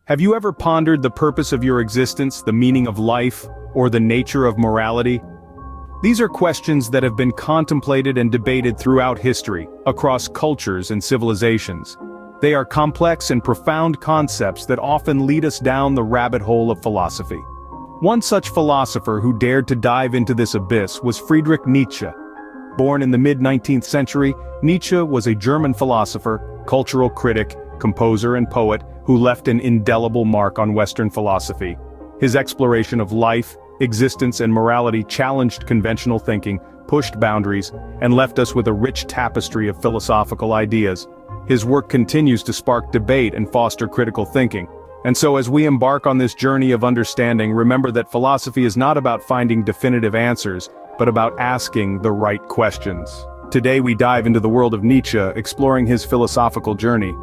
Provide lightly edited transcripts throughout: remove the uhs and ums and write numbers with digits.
Have you ever pondered the purpose of your existence, the meaning of life, or the nature of morality? These are questions that have been contemplated and debated throughout history, across cultures and civilizations. They are complex and profound concepts that often lead us down the rabbit hole of philosophy. One such philosopher who dared to dive into this abyss was Friedrich Nietzsche. Born in the mid-19th century, Nietzsche was a German philosopher, cultural critic, composer and poet who left an indelible mark on Western philosophy. His exploration of life, existence and morality challenged conventional thinking, pushed boundaries, and left us with a rich tapestry of philosophical ideas. His work continues to spark debate and foster critical thinking. And so as we embark on this journey of understanding, remember that philosophy is not about finding definitive answers, but about asking the right questions. Today we dive into the world of Nietzsche, exploring his philosophical journey.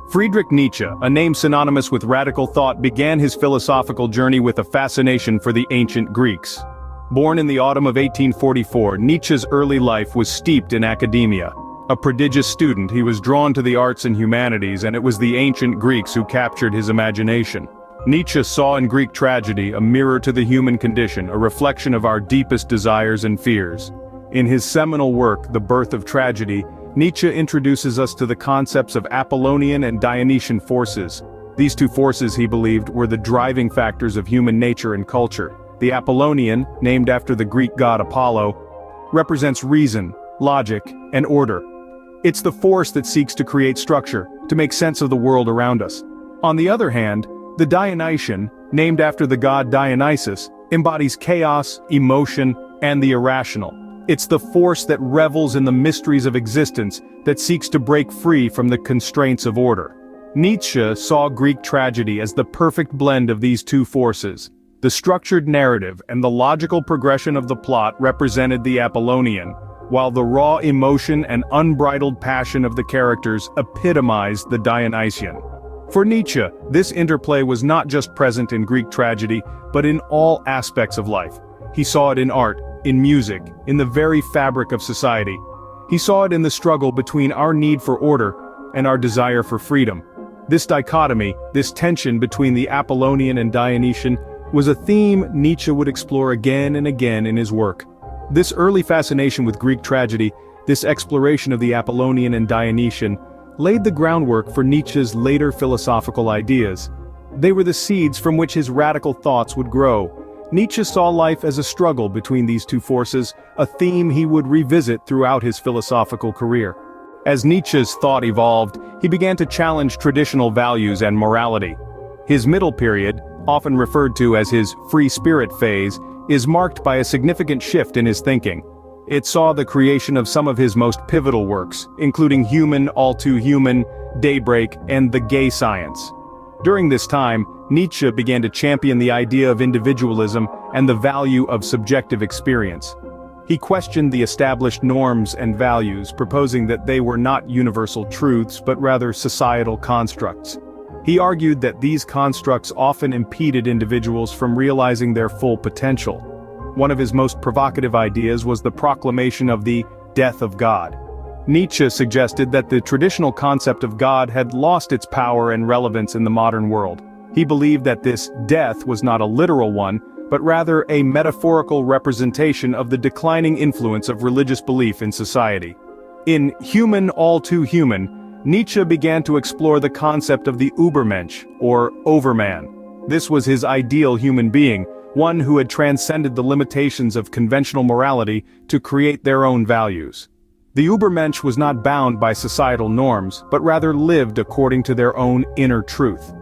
Friedrich Nietzsche, a name synonymous with radical thought, began his philosophical journey with a fascination for the ancient Greeks. Born in the autumn of 1844, Nietzsche's early life was steeped in academia. A prodigious student, he was drawn to the arts and humanities, and it was the ancient Greeks who captured his imagination. Nietzsche saw in Greek tragedy a mirror to the human condition, a reflection of our deepest desires and fears. In his seminal work, The Birth of Tragedy, Nietzsche introduces us to the concepts of Apollonian and Dionysian forces. These two forces, he believed, were the driving factors of human nature and culture. The Apollonian, named after the Greek god Apollo, represents reason, logic, and order. It's the force that seeks to create structure, to make sense of the world around us. On the other hand, the Dionysian, named after the god Dionysus, embodies chaos, emotion, and the irrational. It's the force that revels in the mysteries of existence, that seeks to break free from the constraints of order. Nietzsche saw Greek tragedy as the perfect blend of these two forces. The structured narrative and the logical progression of the plot represented the Apollonian, while the raw emotion and unbridled passion of the characters epitomized the Dionysian. For Nietzsche, this interplay was not just present in Greek tragedy, but in all aspects of life. He saw it in art, in music, in the very fabric of society. He saw it in the struggle between our need for order and our desire for freedom. This dichotomy, this tension between the Apollonian and Dionysian, was a theme Nietzsche would explore again and again in his work. This early fascination with Greek tragedy, this exploration of the Apollonian and Dionysian, laid the groundwork for Nietzsche's later philosophical ideas. They were the seeds from which his radical thoughts would grow. Nietzsche saw life as a struggle between these two forces, a theme he would revisit throughout his philosophical career. As Nietzsche's thought evolved, he began to challenge traditional values and morality. His middle period, often referred to as his free spirit phase, is marked by a significant shift in his thinking. It saw the creation of some of his most pivotal works, including Human, All Too Human, Daybreak, and The Gay Science. During this time, Nietzsche began to champion the idea of individualism and the value of subjective experience. He questioned the established norms and values, proposing that they were not universal truths but rather societal constructs. He argued that these constructs often impeded individuals from realizing their full potential. One of his most provocative ideas was the proclamation of the death of God. Nietzsche suggested that the traditional concept of God had lost its power and relevance in the modern world. He believed that this death was not a literal one, but rather a metaphorical representation of the declining influence of religious belief in society. In Human, All Too Human, Nietzsche began to explore the concept of the Übermensch, or overman. This was his ideal human being, one who had transcended the limitations of conventional morality to create their own values. The Übermensch was not bound by societal norms, but rather lived according to their own inner truth.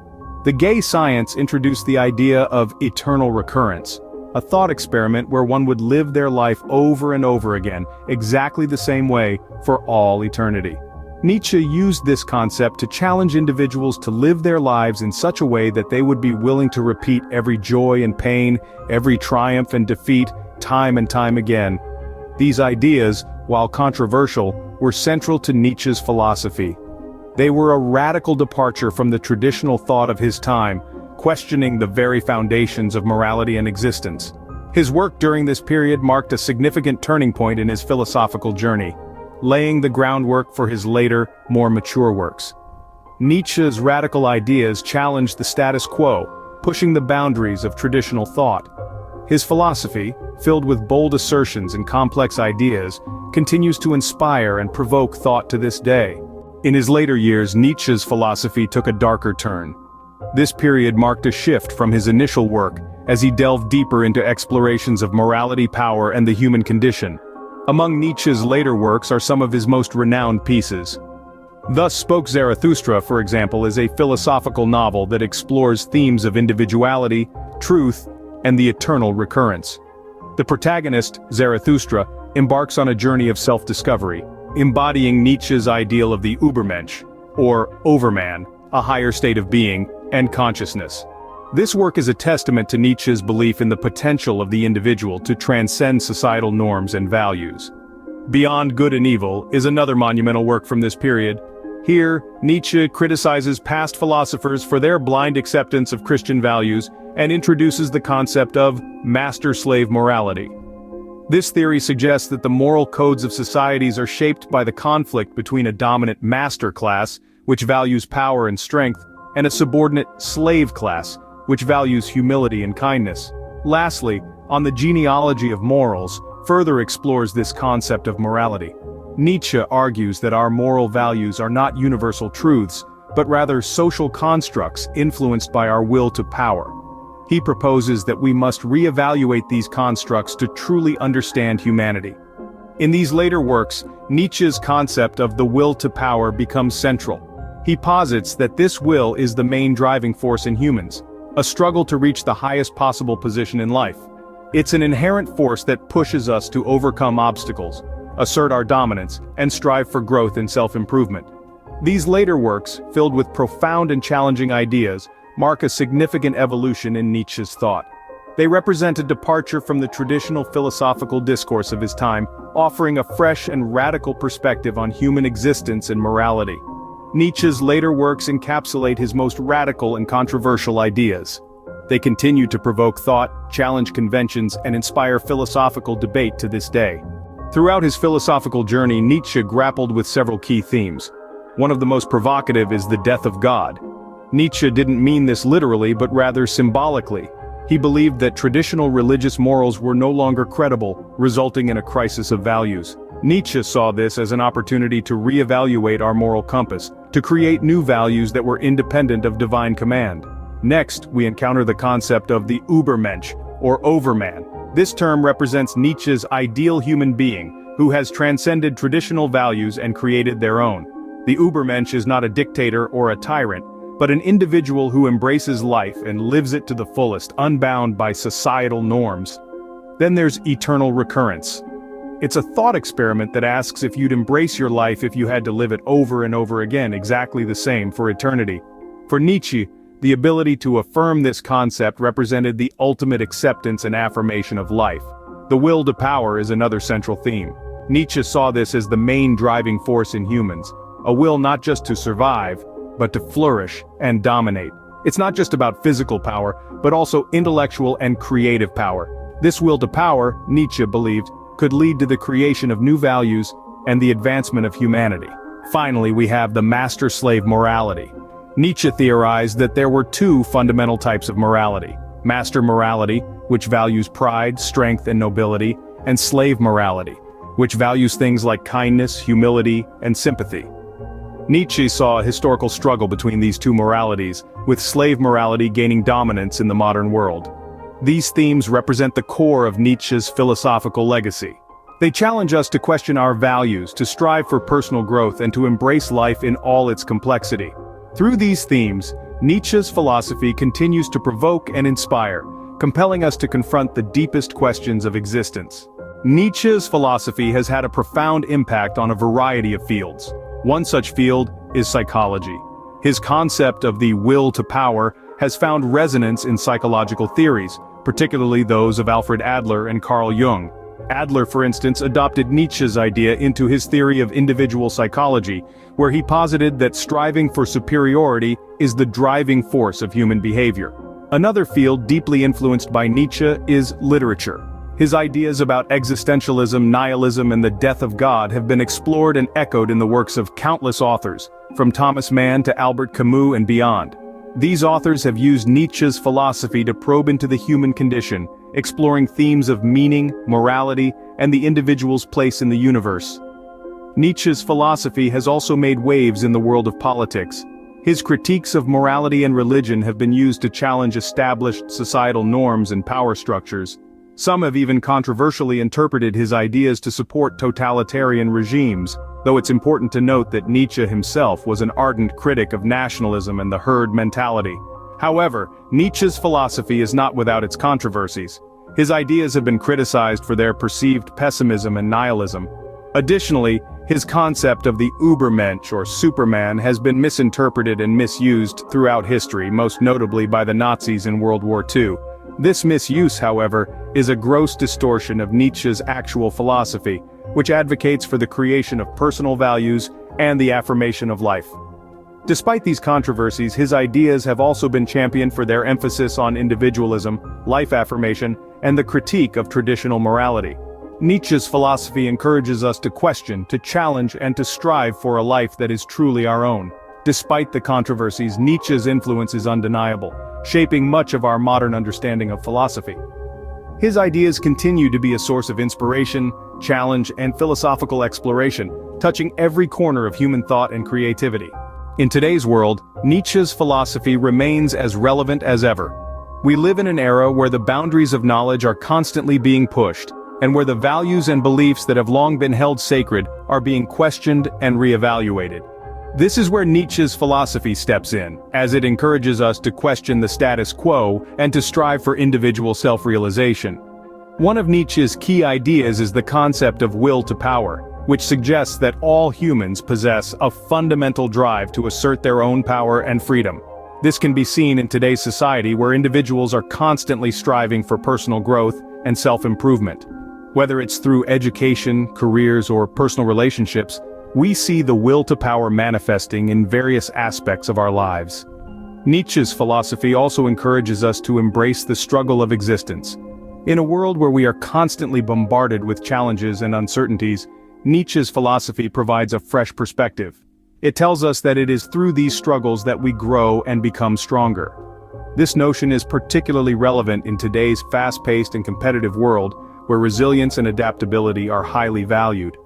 The Gay Science introduced the idea of eternal recurrence, a thought experiment where one would live their life over and over again, exactly the same way, for all eternity. Nietzsche used this concept to challenge individuals to live their lives in such a way that they would be willing to repeat every joy and pain, every triumph and defeat, time and time again. These ideas, while controversial, were central to Nietzsche's philosophy. They were a radical departure from the traditional thought of his time, questioning the very foundations of morality and existence. His work during this period marked a significant turning point in his philosophical journey, laying the groundwork for his later, more mature works. Nietzsche's radical ideas challenged the status quo, pushing the boundaries of traditional thought. His philosophy, filled with bold assertions and complex ideas, continues to inspire and provoke thought to this day. In his later years, Nietzsche's philosophy took a darker turn. This period marked a shift from his initial work, as he delved deeper into explorations of morality, power, and the human condition. Among Nietzsche's later works are some of his most renowned pieces. Thus Spoke Zarathustra, for example, is a philosophical novel that explores themes of individuality, truth, and the eternal recurrence. The protagonist, Zarathustra, embarks on a journey of self-discovery, embodying Nietzsche's ideal of the Übermensch, or overman, a higher state of being and consciousness. This work is a testament to Nietzsche's belief in the potential of the individual to transcend societal norms and values. Beyond Good and Evil is another monumental work from this period. Here, Nietzsche criticizes past philosophers for their blind acceptance of Christian values and introduces the concept of master-slave morality. This theory suggests that the moral codes of societies are shaped by the conflict between a dominant master class, which values power and strength, and a subordinate slave class, which values humility and kindness. Lastly, On the Genealogy of Morals further explores this concept of morality. Nietzsche argues that our moral values are not universal truths, but rather social constructs influenced by our will to power. He proposes that we must re-evaluate these constructs to truly understand humanity. In these later works, Nietzsche's concept of the will to power becomes central. He posits that this will is the main driving force in humans, a struggle to reach the highest possible position in life. It's an inherent force that pushes us to overcome obstacles, assert our dominance, and strive for growth and self-improvement. These later works, filled with profound and challenging ideas, mark a significant evolution in Nietzsche's thought. They represent a departure from the traditional philosophical discourse of his time, offering a fresh and radical perspective on human existence and morality. Nietzsche's later works encapsulate his most radical and controversial ideas. They continue to provoke thought, challenge conventions, and inspire philosophical debate to this day. Throughout his philosophical journey, Nietzsche grappled with several key themes. One of the most provocative is the death of God. Nietzsche didn't mean this literally, but rather symbolically. He believed that traditional religious morals were no longer credible, resulting in a crisis of values. Nietzsche saw this as an opportunity to re-evaluate our moral compass, to create new values that were independent of divine command. Next, we encounter the concept of the Übermensch, or overman. This term represents Nietzsche's ideal human being, who has transcended traditional values and created their own. The Übermensch is not a dictator or a tyrant, but an individual who embraces life and lives it to the fullest, unbound by societal norms. Then there's eternal recurrence. It's a thought experiment that asks if you'd embrace your life if you had to live it over and over again, exactly the same for eternity. For Nietzsche, the ability to affirm this concept represented the ultimate acceptance and affirmation of life. The will to power is another central theme. Nietzsche saw this as the main driving force in humans, a will not just to survive, but to flourish and dominate. It's not just about physical power, but also intellectual and creative power. This will to power, Nietzsche believed, could lead to the creation of new values and the advancement of humanity. Finally, we have the master-slave morality. Nietzsche theorized that there were two fundamental types of morality: master morality, which values pride, strength, and nobility, and slave morality, which values things like kindness, humility, and sympathy. Nietzsche saw a historical struggle between these two moralities, with slave morality gaining dominance in the modern world. These themes represent the core of Nietzsche's philosophical legacy. They challenge us to question our values, to strive for personal growth, and to embrace life in all its complexity. Through these themes, Nietzsche's philosophy continues to provoke and inspire, compelling us to confront the deepest questions of existence. Nietzsche's philosophy has had a profound impact on a variety of fields. One such field is psychology. His concept of the will to power has found resonance in psychological theories, particularly those of Alfred Adler and Carl Jung. Adler, for instance, adopted Nietzsche's idea into his theory of individual psychology, where he posited that striving for superiority is the driving force of human behavior. Another field deeply influenced by Nietzsche is literature. His ideas about existentialism, nihilism, and the death of God have been explored and echoed in the works of countless authors, from Thomas Mann to Albert Camus and beyond. These authors have used Nietzsche's philosophy to probe into the human condition, exploring themes of meaning, morality, and the individual's place in the universe. Nietzsche's philosophy has also made waves in the world of politics. His critiques of morality and religion have been used to challenge established societal norms and power structures. Some have even controversially interpreted his ideas to support totalitarian regimes, though it's important to note that Nietzsche himself was an ardent critic of nationalism and the herd mentality. However, Nietzsche's philosophy is not without its controversies. His ideas have been criticized for their perceived pessimism and nihilism. Additionally, his concept of the Übermensch or Superman has been misinterpreted and misused throughout history, most notably by the Nazis in World War II. This misuse, however, is a gross distortion of Nietzsche's actual philosophy, which advocates for the creation of personal values and the affirmation of life. Despite these controversies, his ideas have also been championed for their emphasis on individualism, life affirmation, and the critique of traditional morality. Nietzsche's philosophy encourages us to question, to challenge, and to strive for a life that is truly our own. Despite the controversies, Nietzsche's influence is undeniable, shaping much of our modern understanding of philosophy. His ideas continue to be a source of inspiration, challenge, and philosophical exploration, touching every corner of human thought and creativity. In today's world, Nietzsche's philosophy remains as relevant as ever. We live in an era where the boundaries of knowledge are constantly being pushed, and where the values and beliefs that have long been held sacred are being questioned and reevaluated. This is where Nietzsche's philosophy steps in, as it encourages us to question the status quo and to strive for individual self-realization. One of Nietzsche's key ideas is the concept of will to power, which suggests that all humans possess a fundamental drive to assert their own power and freedom. This can be seen in today's society where individuals are constantly striving for personal growth and self-improvement. Whether it's through education, careers, or personal relationships, we see the will to power manifesting in various aspects of our lives. Nietzsche's philosophy also encourages us to embrace the struggle of existence. In a world where we are constantly bombarded with challenges and uncertainties, Nietzsche's philosophy provides a fresh perspective. It tells us that it is through these struggles that we grow and become stronger. This notion is particularly relevant in today's fast-paced and competitive world, where resilience and adaptability are highly valued.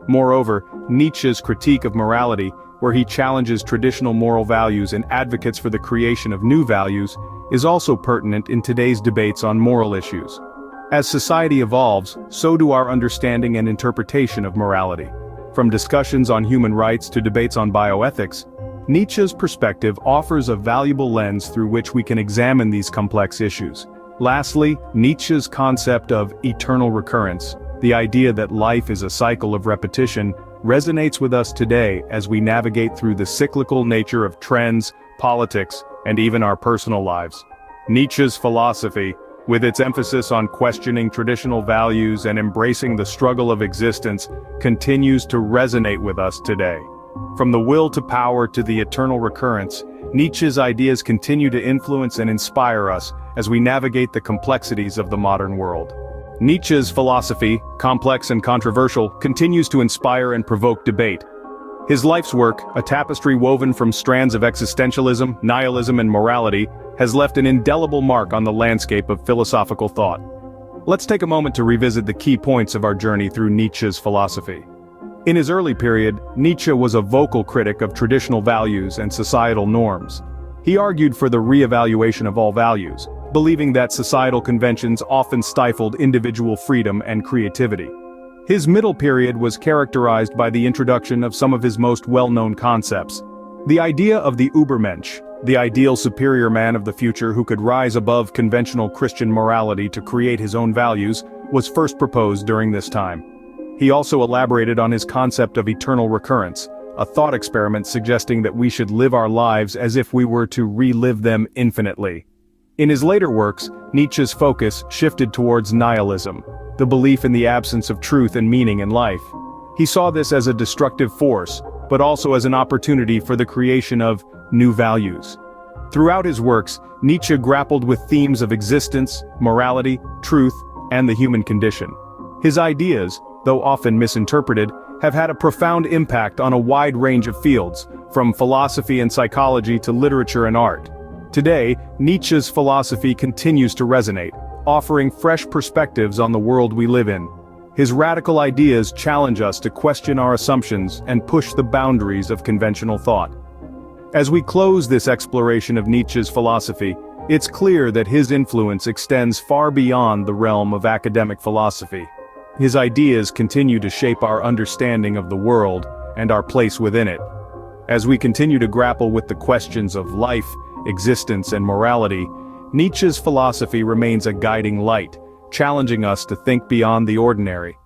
Moreover, Nietzsche's critique of morality, where he challenges traditional moral values and advocates for the creation of new values, is also pertinent in today's debates on moral issues. As society evolves, so do our understanding and interpretation of morality. From discussions on human rights to debates on bioethics, Nietzsche's perspective offers a valuable lens through which we can examine these complex issues. Lastly, Nietzsche's concept of eternal recurrence, the idea that life is a cycle of repetition, resonates with us today as we navigate through the cyclical nature of trends, politics, and even our personal lives. Nietzsche's philosophy, with its emphasis on questioning traditional values and embracing the struggle of existence, continues to resonate with us today. From the will to power to the eternal recurrence, Nietzsche's ideas continue to influence and inspire us as we navigate the complexities of the modern world. Nietzsche's philosophy, complex and controversial, continues to inspire and provoke debate. His life's work, a tapestry woven from strands of existentialism, nihilism, and morality, has left an indelible mark on the landscape of philosophical thought. Let's take a moment to revisit the key points of our journey through Nietzsche's philosophy. In his early period, Nietzsche was a vocal critic of traditional values and societal norms. He argued for the re-evaluation of all values, believing that societal conventions often stifled individual freedom and creativity. His middle period was characterized by the introduction of some of his most well-known concepts. The idea of the Übermensch, the ideal superior man of the future who could rise above conventional Christian morality to create his own values, was first proposed during this time. He also elaborated on his concept of eternal recurrence, a thought experiment suggesting that we should live our lives as if we were to relive them infinitely. In his later works, Nietzsche's focus shifted towards nihilism, the belief in the absence of truth and meaning in life. He saw this as a destructive force, but also as an opportunity for the creation of new values. Throughout his works, Nietzsche grappled with themes of existence, morality, truth, and the human condition. His ideas, though often misinterpreted, have had a profound impact on a wide range of fields, from philosophy and psychology to literature and art. Today, Nietzsche's philosophy continues to resonate, offering fresh perspectives on the world we live in. His radical ideas challenge us to question our assumptions and push the boundaries of conventional thought. As we close this exploration of Nietzsche's philosophy, it's clear that his influence extends far beyond the realm of academic philosophy. His ideas continue to shape our understanding of the world and our place within it. As we continue to grapple with the questions of life, existence, and morality, Nietzsche's philosophy remains a guiding light, challenging us to think beyond the ordinary.